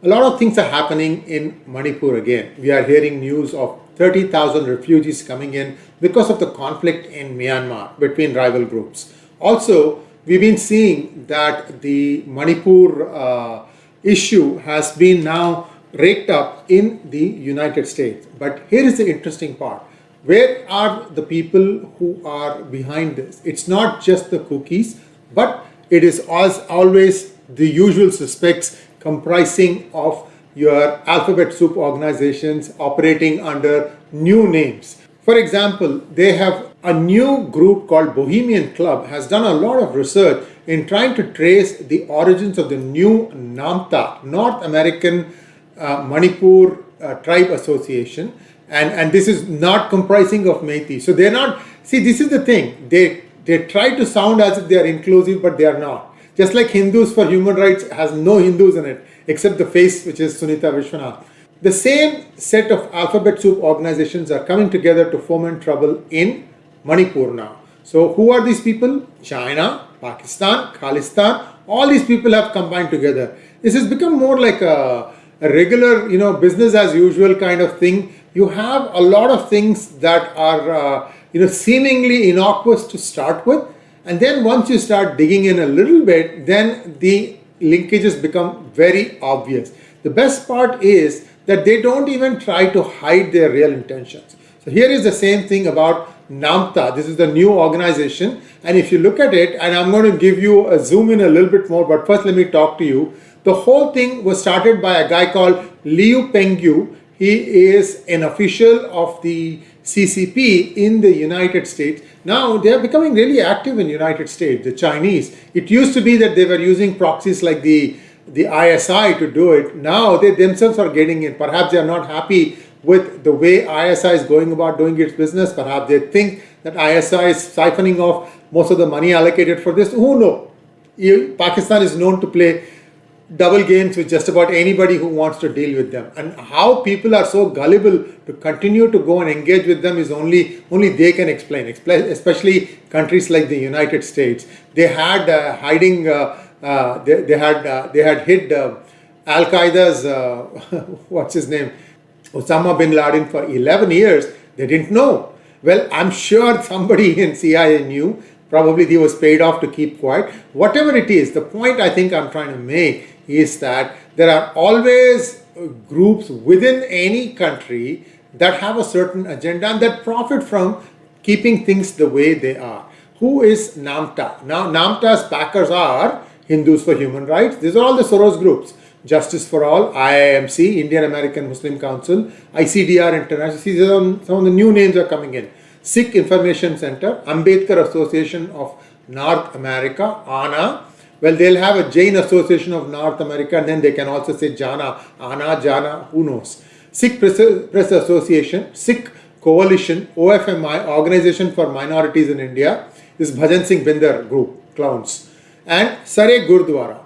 a lot of things are happening in Manipur again. We are hearing news of 30,000 refugees coming in because of the conflict in Myanmar between rival groups. Also, we've been seeing that the Manipur issue has been now raked up in the United States. But here is the interesting part. Where are the people who are behind this? It's not just the cookies, but it is always the usual suspects comprising of your alphabet soup organizations operating under new names. For example, they have a new group called Bohemian Club has done a lot of research in trying to trace the origins of the new NAMTA, North American Manipur Tribe Association. And this is not comprising of Meiteis. So they're not, see, this is the thing. They try to sound as if they are inclusive, but they are not. Just like Hindus for Human Rights has no Hindus in it, except the face, which is 𝗤𝙁 𝗏𝗏. The same set of alphabet soup organizations are coming together to foment trouble in Manipur now. So who are these people? China, Pakistan, Khalistan, all these people have combined together. This has become more like a regular, business as usual kind of thing. You have a lot of things that are, seemingly innocuous to start with. And then once you start digging in a little bit, then the linkages become very obvious. The best part is that they don't even try to hide their real intentions. So here is the same thing about NAMTA. This is the new organization. And if you look at it, and I'm going to give you a zoom in a little bit more, but first let me talk to you. The whole thing was started by a guy called 𝗤𝗂𝗃𝗃. He is an official of the CCP in the United States. Now they are becoming really active in the United States, the Chinese. It used to be that they were using proxies like the ISI to do it. Now they themselves are getting in. Perhaps they are not happy with the way ISI is going about doing its business. Perhaps they think that ISI is siphoning off most of the money allocated for this. Who knows? Pakistan is known to play double games with just about anybody who wants to deal with them. And how people are so gullible to continue to go and engage with them is only they can explain, especially countries like the United States. They had hiding, they had hid Al-Qaeda's, what's his name, Osama bin Laden for 11 years. They didn't know. Well, I'm sure somebody in CIA knew. Probably he was paid off to keep quiet. Whatever it is, the point I think I'm trying to make is that there are always groups within any country that have a certain agenda and that profit from keeping things the way they are. Who is NAMTA? Now, NAMTA's backers are Hindus for Human Rights. These are all the Soros groups. Justice for All, IIMC, Indian American Muslim Council, ICDR International. See, some of the new names are coming in. Sikh Information Center, Ambedkar Association of North America, ANA. Well, they'll have a Jain Association of North America, and then they can also say Jana, ANA, Jana, who knows. Sikh Press Association, Sikh Coalition, OFMI, Organization for Minorities in India, this Bhajan Singh Binder group, clowns. And 𝗤𝙭Gurdwara.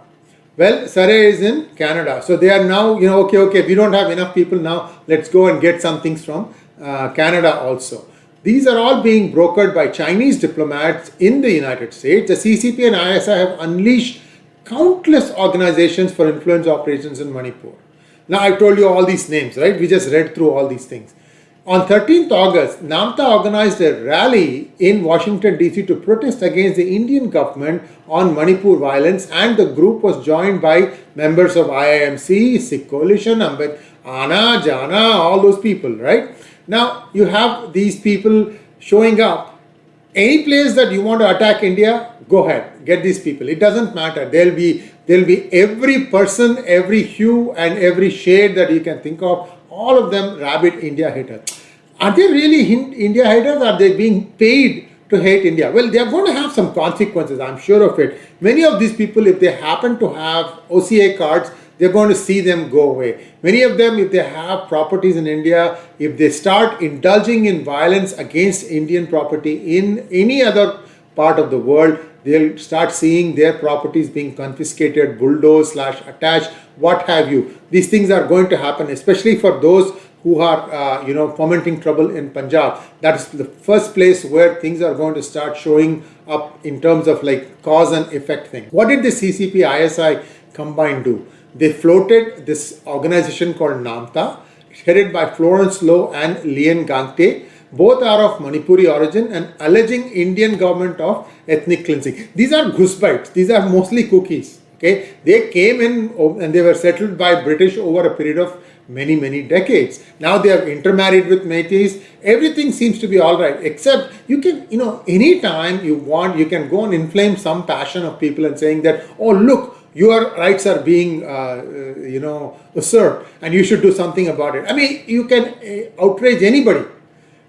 Well, 𝗤𝙭 is in Canada. So they are now, okay, we don't have enough people now. Let's go and get some things from Canada also. These are all being brokered by Chinese diplomats in the United States. The CCP and ISI have unleashed countless organizations for influence operations in Manipur. Now, I've told you all these names, right? We just read through all these things. On 13th August, NAMTA organized a rally in Washington, D.C. to protest against the Indian government on Manipur violence, and the group was joined by members of IIMC, Sikh Coalition, ANA, Jana, all those people, right? Now, you have these people showing up. Any place that you want to attack India, go ahead, get these people. It doesn't matter. There'll be every person, every hue and every shade that you can think of, all of them rabid India haters. Are they really India haters? Are they being paid to hate India? Well, they are going to have some consequences, I'm sure of it. Many of these people, if they happen to have OCA cards, they're going to see them go away. Many of them, if they have properties in India, if they start indulging in violence against Indian property in any other part of the world, they'll start seeing their properties being confiscated, bulldozed / attached, what have you. These things are going to happen, especially for those who are, fomenting trouble in Punjab. That is the first place where things are going to start showing up in terms of like cause and effect thing. What did the CCP ISI combined do? They floated this organization called NAMTA, headed by Florence Loh and 𝗤𝗂𝗂𝘁𝘂. Both are of Manipuri origin and alleging Indian government of ethnic cleansing. These are 𝗒𝙬𝗍𝑚. These are mostly cookies. Okay, they came in and they were settled by British over a period of many decades. Now they have intermarried with Meiteis. Everything seems to be all right, except you can, anytime you want, you can go and inflame some passion of people and saying that, oh look, your rights are being, usurped and you should do something about it. I mean, you can outrage anybody.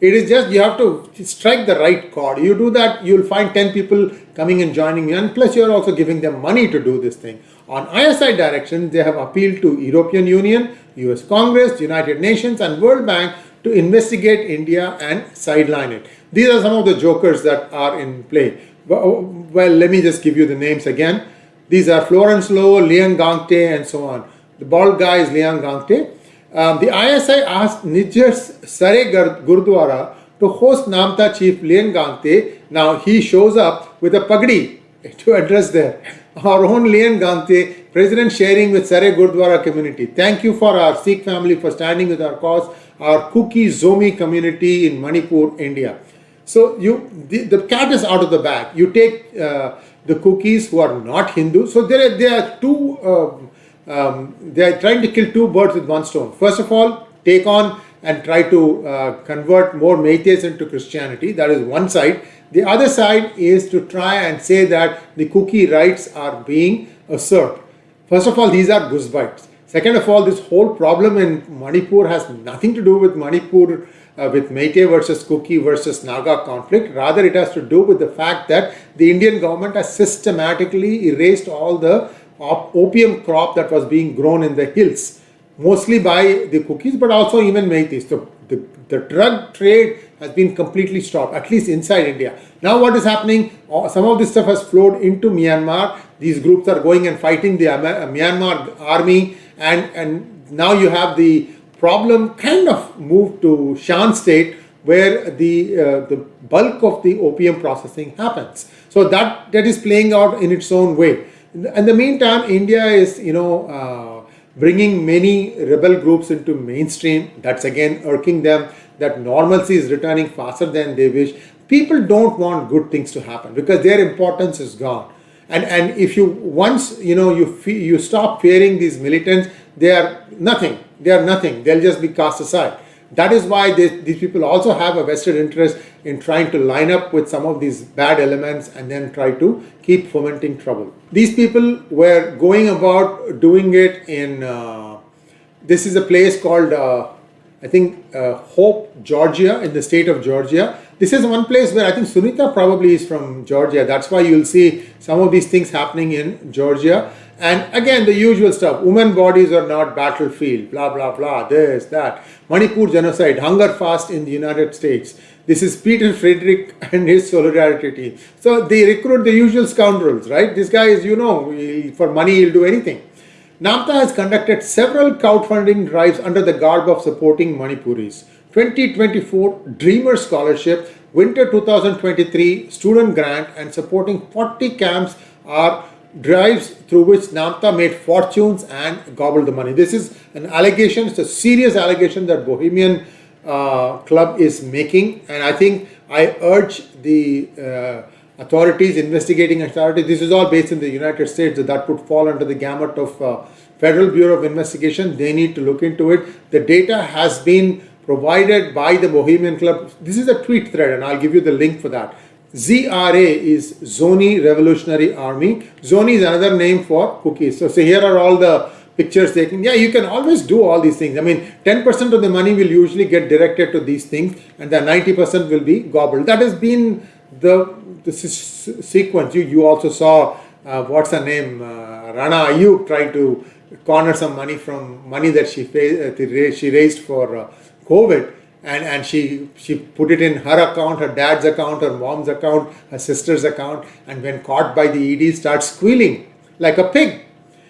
It is just you have to strike the right chord. You do that, you'll find 10 people coming and joining you, and plus you're also giving them money to do this thing. On ISI direction, they have appealed to European Union, US Congress, United Nations and World Bank to investigate India and sideline it. These are some of the jokers that are in play. Well, let me just give you the names again. These are Florence Loh, 𝗤𝗂𝗂𝘁𝑃 and so on. The bald guy is 𝗤𝗂𝗂𝗁𝗂𝗁. The ISI asked 𝗤𝙧𝙤𝙪 Gurudwara to host NAMTA chief 𝗤𝗂𝗂𝗁𝗂𝗁. Now he shows up with a pagdi to address there. Our own 𝗤𝗂𝗂𝗁𝗂𝗁, President sharing with Sare Gurudwara community. Thank you for our Sikh family for standing with our cause, our 𝗒𝗂𝗍𝗎𝗍 community in Manipur, India. So the cat is out of the bag. You take the cookies who are not Hindu. So there are two. They are trying to kill two birds with one stone. First of all, take on and try to convert more Meiteis into Christianity. That is one side. The other side is to try and say that the cookie rights are being usurped. First of all, these are 𝗒𝙗𝑚. Second of all, this whole problem in Manipur has nothing to do with Manipur, with Meitei versus cookie versus Naga conflict. Rather, it has to do with the fact that the Indian government has systematically erased all the opium crop that was being grown in the hills, mostly by the cookies, but also even Meiteis. So the drug trade has been completely stopped, at least inside India. Now what is happening? Some of this stuff has flowed into Myanmar. These groups are going and fighting the Myanmar army, and now you have the problem kind of moved to Shan state, where the bulk of the opium processing happens. So that is playing out in its own way. In the meantime, India is, bringing many rebel groups into mainstream. That's again irking them, that normalcy is returning faster than they wish. People don't want good things to happen because their importance is gone. And if you once, you stop fearing these militants, they are nothing. They'll just be cast aside. That is why these people also have a vested interest in trying to line up with some of these bad elements and then try to keep fomenting trouble. These people were going about doing it in, this is a place called, Hope, Georgia, in the state of Georgia. This is one place where I think Sunita probably is from Georgia. That's why you'll see some of these things happening in Georgia. And again, the usual stuff. Women bodies are not battlefield, blah, blah, blah, this, that. Manipur genocide, hunger fast in the United States. This is Peter Frederick and his solidarity team. So they recruit the usual scoundrels, right? This guy is, for money, he'll do anything. NAMTA has conducted several crowdfunding drives under the garb of supporting Manipuris. 2024 Dreamer Scholarship, Winter 2023 Student Grant, and supporting 40 camps are drives through which NAMTA made fortunes and gobbled the money. This is an allegation, it's a serious allegation that Bohemian Club is making, and I think I urge the authorities, investigating authorities, this is all based in the United States, that would fall under the gamut of Federal Bureau of Investigation. They need to look into it. The data has been provided by the Bohemian Club. This is a tweet thread, and I'll give you the link for that. ZRA is Zoni Revolutionary Army. Zoni is another name for cookies. So here are all the pictures taken. Yeah, you can always do all these things. I mean, 10% of the money will usually get directed to these things, and the 90% will be gobbled. That has been the sequence. You also saw, what's her name, Rana Ayub trying to corner some money from money that she raised for COVID. And she put it in her account, her dad's account, her mom's account, her sister's account, and when caught by the ED starts squealing like a pig.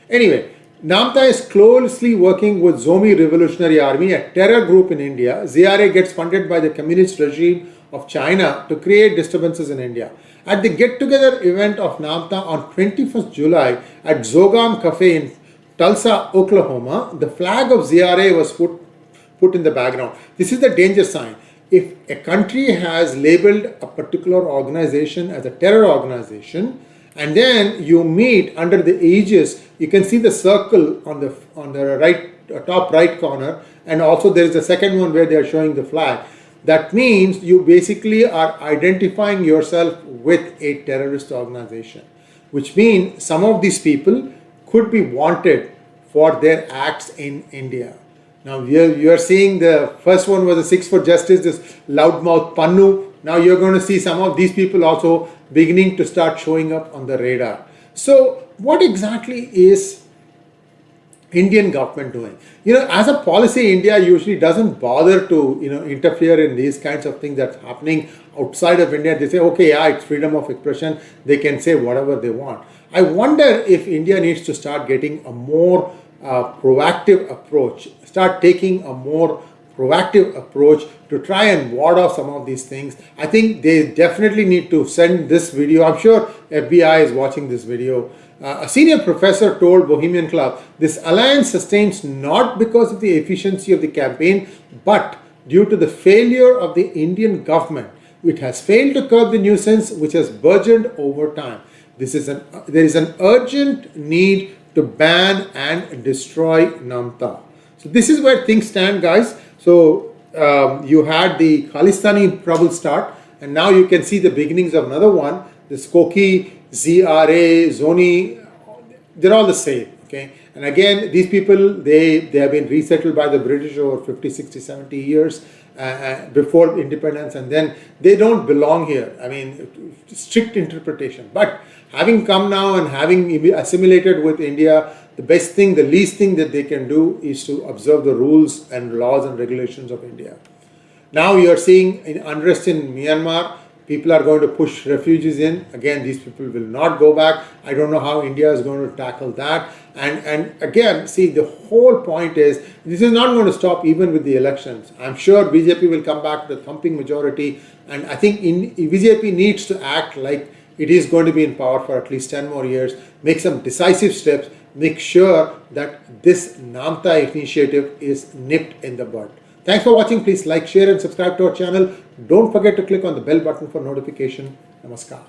Anyway, NAMTA is closely working with Zomi Revolutionary Army, a terror group in India. ZRA gets funded by the communist regime of China to create disturbances in India. At the get-together event of NAMTA on 21st July at Zogam Cafe in Tulsa, Oklahoma, the flag of ZRA was put in the background. This is the danger sign. If a country has labeled a particular organization as a terror organization, and then you meet under the aegis, you can see the circle on the right top right corner, and also there is a second one where they are showing the flag. That means you basically are identifying yourself with a terrorist organization, which means some of these people could be wanted for their acts in India. Now you are seeing the first one was the Sikhs for Justice, this loudmouth Pannu. Now you're going to see some of these people also beginning to start showing up on the radar. So what exactly is Indian government doing? As a policy, India usually doesn't bother to interfere in these kinds of things that's happening outside of India. They say, okay, yeah, it's freedom of expression. They can say whatever they want. I wonder if India needs to start getting a more proactive approach, start taking a more proactive approach to try and ward off some of these things. I think they definitely need to send this video. I'm sure FBI is watching this video. A senior professor told Bohemian Club, this alliance sustains not because of the efficiency of the campaign, but due to the failure of the Indian government. It has failed to curb the nuisance which has burgeoned over time. There is an urgent need to ban and destroy NAMTA. So this is where things stand, guys. So you had the Khalistani trouble start, and now you can see the beginnings of another one. This 𝗖𝗂𝘁, ZRA, Zoni, they're all the same. Okay, and again, these people, they have been resettled by the British over 50, 60, 70 years before independence, and then they don't belong here. I mean, strict interpretation. But having come now and having assimilated with India, the best thing, the least thing that they can do is to observe the rules and laws and regulations of India. Now you are seeing unrest in Myanmar. People are going to push refugees in. Again, these people will not go back. I don't know how India is going to tackle that. And again, see, the whole point is, this is not going to stop even with the elections. I'm sure BJP will come back with a thumping majority. And I think BJP needs to act like it is going to be in power for at least 10 more years, make some decisive steps, make sure that this NAMTA initiative is nipped in the bud. Thanks for watching. Please like, share and subscribe to our channel. Don't forget to click on the bell button for notification. Namaskar.